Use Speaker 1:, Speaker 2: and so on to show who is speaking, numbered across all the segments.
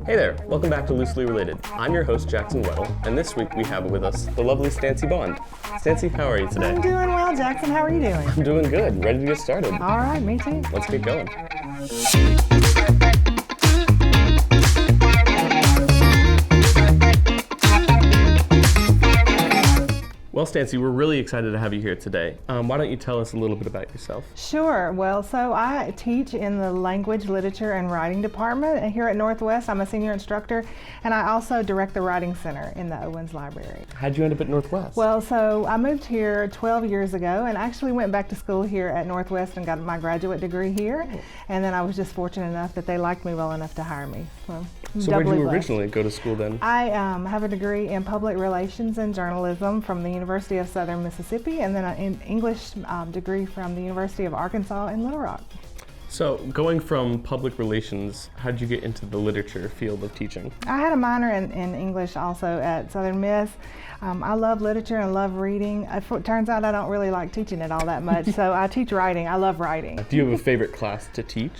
Speaker 1: Hey there, welcome back to Loosely Related. I'm your host, Jackson Weddle, and this week we have with us the lovely Stancy Bond. Stancy, how are you today?
Speaker 2: I'm doing well, Jackson. How are you doing?
Speaker 1: I'm doing good. Ready to get started.
Speaker 2: All right, me too.
Speaker 1: Let's get going. Well, Stancy, we're really excited to have you here today. Why don't you tell us a little bit about yourself?
Speaker 2: Sure. Well, so I teach in the Language, Literature, and Writing Department and here at Northwest. I'm a senior instructor, and I also direct the Writing Center in the Owens Library.
Speaker 1: How'd you end up at Northwest?
Speaker 2: Well, so I moved here 12 years ago and actually went back to school here at Northwest and got my graduate degree here. And then I was just fortunate enough that they liked me well enough to hire me.
Speaker 1: So where did you originally go to school then?
Speaker 2: I have a degree in Public Relations and Journalism from the University of Southern Mississippi, and then an English degree from the University of Arkansas in Little Rock.
Speaker 1: So going from public relations, how did you get into the literature field of teaching?
Speaker 2: I had a minor in English also at Southern Miss. I love literature and love reading. It turns out I don't really like teaching it all that much, so I teach writing. I love writing.
Speaker 1: Do you have a favorite class to teach?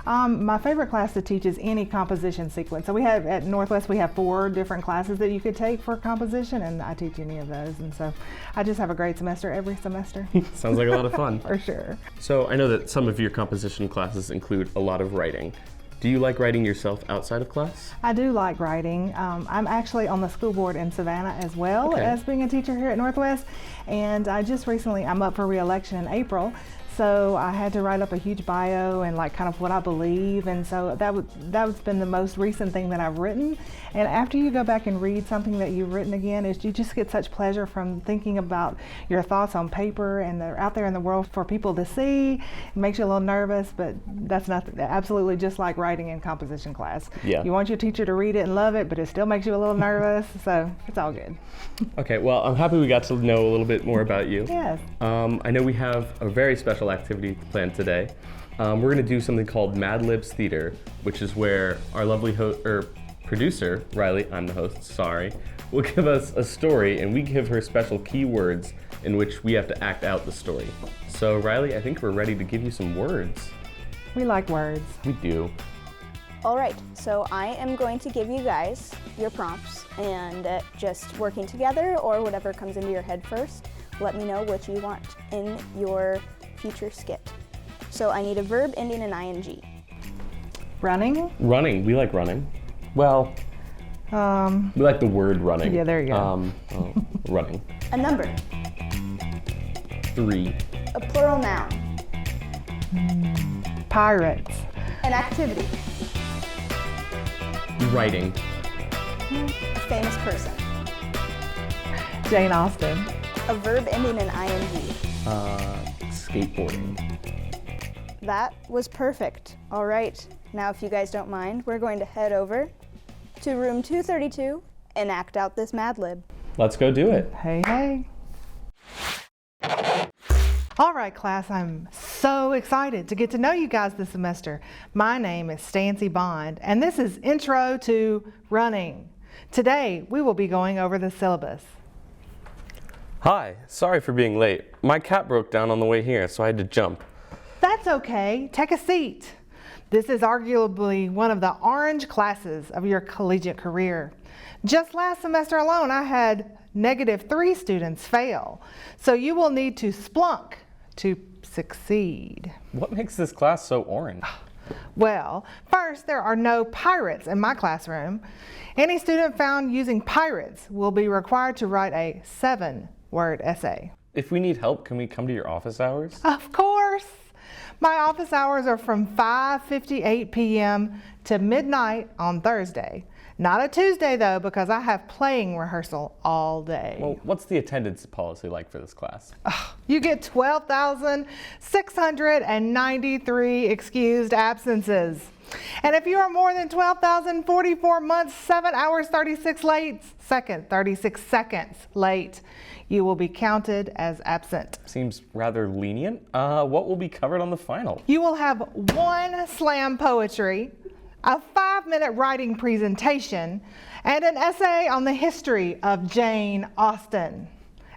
Speaker 2: My favorite class to teach is any composition sequence. So we have, at Northwest, we have 4 different classes that you could take for composition, and I teach any of those. And so I just have a great semester every semester.
Speaker 1: Sounds like a lot of fun.
Speaker 2: For sure.
Speaker 1: So I know that some of your composition classes include a lot of writing. Do you like writing yourself outside of class?
Speaker 2: I do like writing. I'm actually on the school board in Savannah as well as being a teacher here at Northwest. And I just recently, I'm up for re-election in April. So I had to write up a huge bio and like kind of what I believe, and so that's been the most recent thing that I've written. And after you go back and read something that you've written again, is you just get such pleasure from thinking about your thoughts on paper and they're out there in the world for people to see. It makes you a little nervous, but that's absolutely just like writing in composition class.
Speaker 1: Yeah.
Speaker 2: You want your teacher to read it and love it, but it still makes you a little nervous, so it's all good.
Speaker 1: Okay, well, I'm happy we got to know a little bit more about you.
Speaker 2: Yes.
Speaker 1: I know we have a very special activity planned today. We're going to do something called Mad Lib Theater, which is where our lovely producer, Riley, I'm the host, sorry, will give us a story, and we give her special keywords in which we have to act out the story. So, Riley, I think we're ready to give you some words.
Speaker 2: We like words.
Speaker 1: We do.
Speaker 3: All right, so I am going to give you guys your prompts, and just working together or whatever comes into your head first, let me know what you want in your future skit. So I need a verb ending in ing.
Speaker 2: Running?
Speaker 1: Running, we like running. Well, we like the word running.
Speaker 2: Yeah, there you go.
Speaker 1: Running.
Speaker 3: A number.
Speaker 1: 3.
Speaker 3: A plural noun.
Speaker 2: Pirates.
Speaker 3: An activity.
Speaker 1: Writing.
Speaker 3: A famous person.
Speaker 2: Jane Austen.
Speaker 3: A verb ending in ing.
Speaker 1: Skateboarding.
Speaker 3: That was perfect. All right, now if you guys don't mind, we're going to head over to room 232 and act out this Mad Lib.
Speaker 1: Let's go do it.
Speaker 2: Hey, hey. All right, class, I'm so excited to get to know you guys this semester. My name is Stancy Bond, and this is Intro to Running. Today, we will be going over the syllabus.
Speaker 1: Hi, sorry for being late. My cat broke down on the way here, so I had to jump.
Speaker 2: That's okay, take a seat. This is arguably one of the orange classes of your collegiate career. Just last semester alone, I had -3 students fail, so you will need to splunk to succeed.
Speaker 1: What makes this class so orange?
Speaker 2: Well, first, there are no pirates in my classroom. Any student found using pirates will be required to write a 7-word essay.
Speaker 1: If we need help, can we come to your office hours?
Speaker 2: Of course. My office hours are from 5:58 p.m. to midnight on Thursday. Not a Tuesday, though, because I have playing rehearsal all day.
Speaker 1: Well, what's the attendance policy like for this class?
Speaker 2: You get 12,693 excused absences. And if you are more than 12,044 months, 7 hours, 36 seconds late, you will be counted as absent.
Speaker 1: Seems rather lenient. What will be covered on the final?
Speaker 2: You will have 1 slam poetry, a 5-minute writing presentation, and an essay on the history of Jane Austen.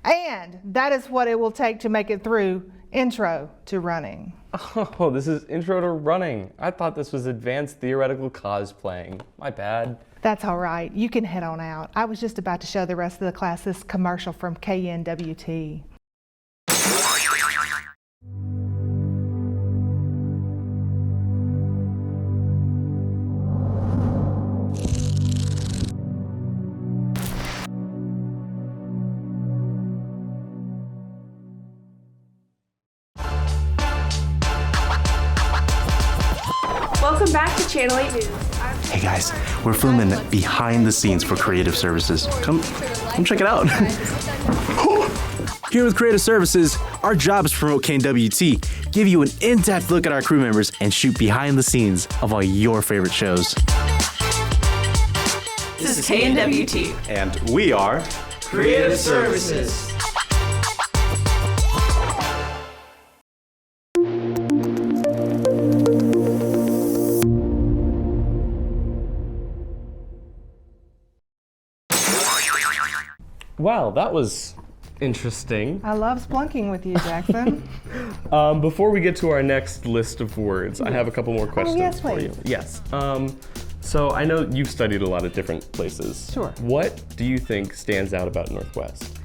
Speaker 2: And that is what it will take to make it through Intro to running.
Speaker 1: Oh, this is intro to running. I thought this was advanced theoretical cosplaying. My bad.
Speaker 2: That's all right. You can head on out. I was just about to show the rest of the class this commercial from KNWT.
Speaker 4: Welcome back to Channel 8 News.
Speaker 5: Hey guys, we're filming behind the scenes for Creative Services. Come check it out. Here with Creative Services, our job is to promote KNWT, give you an in-depth look at our crew members, and shoot behind the scenes of all your favorite shows.
Speaker 4: This is KNWT.
Speaker 5: And we are
Speaker 4: Creative Services.
Speaker 1: Wow, that was interesting.
Speaker 2: I love splunking with you, Jackson.
Speaker 1: Before we get to our next list of words, I have a couple more questions
Speaker 2: yes,
Speaker 1: for
Speaker 2: please.
Speaker 1: you. Yes. So I know you've studied a lot of different places.
Speaker 2: Sure.
Speaker 1: What do you think stands out about Northwest?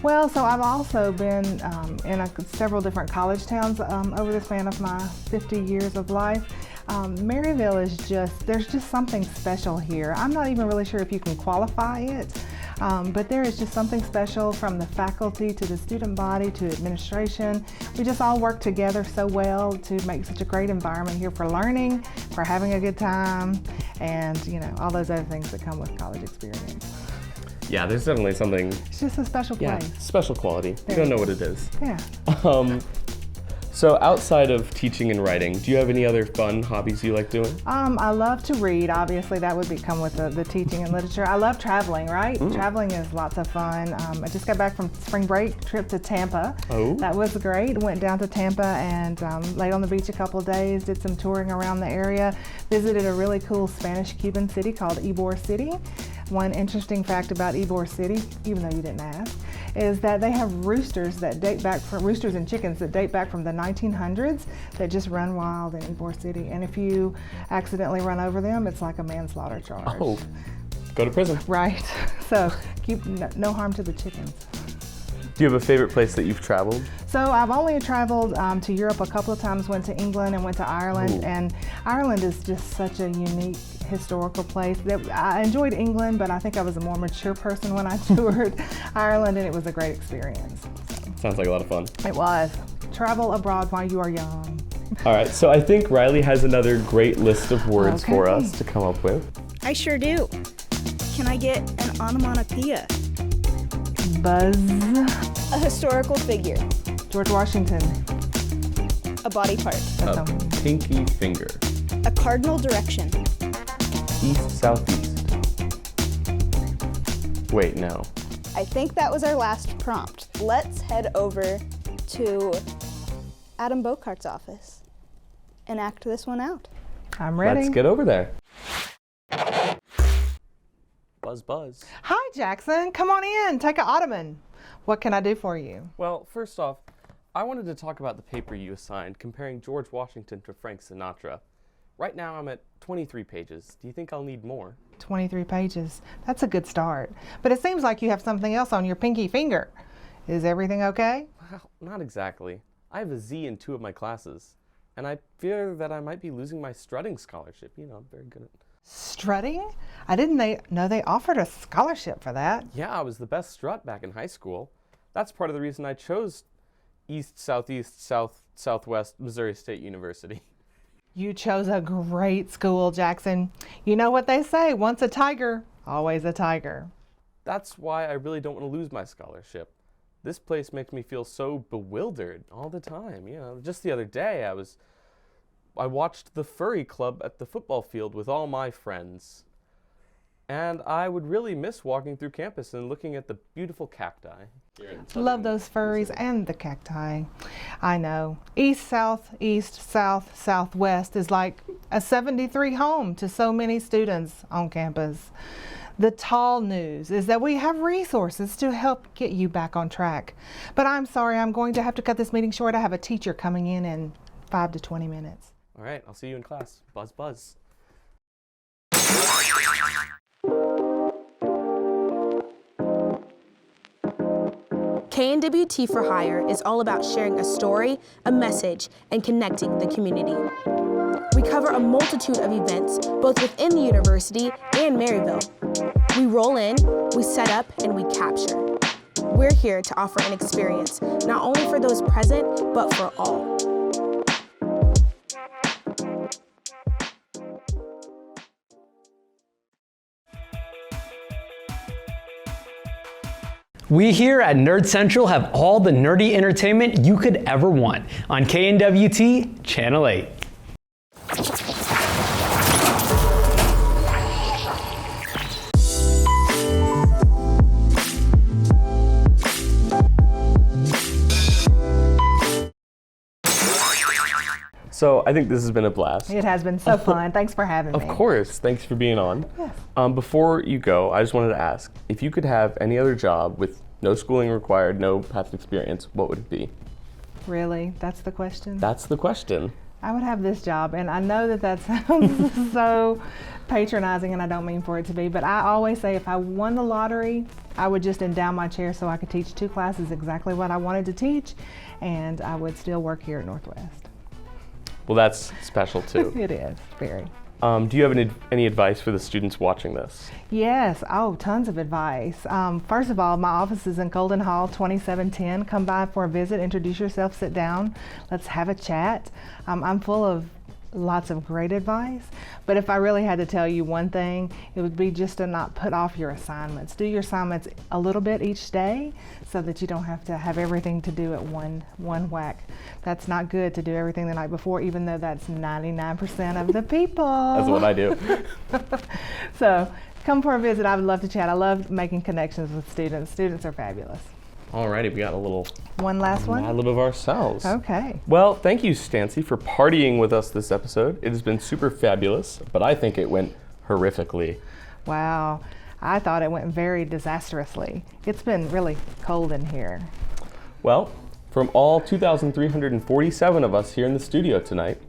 Speaker 2: Well, so I've also been in several different college towns over the span of my 50 years of life. Maryville is there's just something special here. I'm not even really sure if you can qualify it. But there is just something special from the faculty to the student body to administration. We just all work together so well to make such a great environment here for learning, for having a good time, and all those other things that come with college experience.
Speaker 1: Yeah, there's definitely something.
Speaker 2: It's just a special place.
Speaker 1: Special quality. You don't know what it is.
Speaker 2: Yeah.
Speaker 1: So outside of teaching and writing, do you have any other fun hobbies you like doing?
Speaker 2: I love to read. Obviously, that would come with the teaching and literature. I love traveling, right? Traveling is lots of fun. I just got back from spring break trip to Tampa.
Speaker 1: Oh.
Speaker 2: That was great. Went down to Tampa and laid on the beach a couple of days, did some touring around the area, visited a really cool Spanish-Cuban city called Ybor City. One interesting fact about Ybor City, even though you didn't ask, is that they have roosters and chickens that date back from the 1900s that just run wild in Ybor City. And if you accidentally run over them, it's like a manslaughter charge.
Speaker 1: Oh, go to prison.
Speaker 2: Right. So keep no harm to the chickens.
Speaker 1: Do you have a favorite place that you've traveled?
Speaker 2: So I've only traveled to Europe a couple of times, went to England and went to Ireland.
Speaker 1: Ooh.
Speaker 2: And Ireland is just such a unique historical place. I enjoyed England, but I think I was a more mature person when I toured Ireland, and it was a great experience.
Speaker 1: Sounds like a lot of fun.
Speaker 2: It was. Travel abroad while you are young.
Speaker 1: All right, so I think Riley has another great list of words for
Speaker 2: Okay.
Speaker 1: us to come up with.
Speaker 3: I sure do. Can I get an onomatopoeia?
Speaker 2: Buzz.
Speaker 3: A historical figure.
Speaker 2: George Washington.
Speaker 3: A body part.
Speaker 2: That's
Speaker 1: A pinky finger.
Speaker 3: A cardinal direction.
Speaker 1: East, southeast. Wait, no.
Speaker 3: I think that was our last prompt. Let's head over to Adam Bocart's office and act this one out.
Speaker 2: I'm ready.
Speaker 1: Let's get over there. Buzz, buzz.
Speaker 2: Hi, Jackson. Come on in. Take an ottoman. What can I do for you?
Speaker 1: Well, first off, I wanted to talk about the paper you assigned comparing George Washington to Frank Sinatra. Right now I'm at 23 pages. Do you think I'll need more?
Speaker 2: 23 pages. That's a good start. But it seems like you have something else on your pinky finger. Is everything okay?
Speaker 1: Well, not exactly. I have a Z in 2 of my classes, and I fear that I might be losing my strutting scholarship. I'm very good at...
Speaker 2: Strutting? I didn't know they offered a scholarship for that.
Speaker 1: Yeah, I was the best strut back in high school. That's part of the reason I chose East, Southeast, South, Southwest Missouri State University.
Speaker 2: You chose a great school, Jackson. You know what they say, once a tiger, always a tiger.
Speaker 1: That's why I really don't want to lose my scholarship. This place makes me feel so bewildered all the time. Just the other day I watched the furry club at the football field with all my friends. And I would really miss walking through campus and looking at the beautiful cacti.
Speaker 2: Love those furries and the cacti. I know. East, south, east, south, southwest is like a 73 home to so many students on campus. The tall news is that we have resources to help get you back on track. But I'm sorry, I'm going to have to cut this meeting short. I have a teacher coming in 5 to 20 minutes.
Speaker 1: All right, I'll see you in class. Buzz, buzz.
Speaker 6: KNWT for Hire is all about sharing a story, a message, and connecting the community. We cover a multitude of events, both within the university and Maryville. We roll in, we set up, and we capture. We're here to offer an experience, not only for those present, but for all.
Speaker 7: We here at Nerd Central have all the nerdy entertainment you could ever want on KNWT Channel 8.
Speaker 1: So I think this has been a blast.
Speaker 2: It has been so fun. Thanks for having me.
Speaker 1: Of course. Thanks for being on.
Speaker 2: Yes.
Speaker 1: Before you go, I just wanted to ask, if you could have any other job with no schooling required, no past experience, what would it be?
Speaker 2: Really? That's the question?
Speaker 1: That's the question.
Speaker 2: I would have this job, and I know that sounds so patronizing, and I don't mean for it to be, but I always say if I won the lottery, I would just endow my chair so I could teach 2 classes exactly what I wanted to teach, and I would still work here at Northwest.
Speaker 1: Well, that's special too.
Speaker 2: It is, very.
Speaker 1: Do you have any advice for the students watching this?
Speaker 2: Yes, tons of advice. First of all, my office is in Golden Hall, 2710. Come by for a visit, introduce yourself, sit down, let's have a chat. I'm full of lots of great advice, but if I really had to tell you one thing, it would be just to not put off your assignments. Do your assignments a little bit each day so that you don't have to have everything to do at one whack. That's not good to do everything the night before, even though that's 99% of the people.
Speaker 1: That's what I do.
Speaker 2: So come for a visit. I would love to chat. I love making connections with students. Students are fabulous.
Speaker 1: Alrighty, we got a little
Speaker 2: One last one?
Speaker 1: Mad Lib of ourselves.
Speaker 2: Okay.
Speaker 1: Well, thank you, Stancy, for partying with us this episode. It has been super fabulous, but I think it went horrifically.
Speaker 2: Wow. I thought it went very disastrously. It's been really cold in here.
Speaker 1: Well, from all 2,347 of us here in the studio tonight,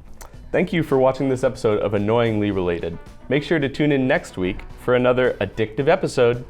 Speaker 1: thank you for watching this episode of Annoyingly Related. Make sure to tune in next week for another addictive episode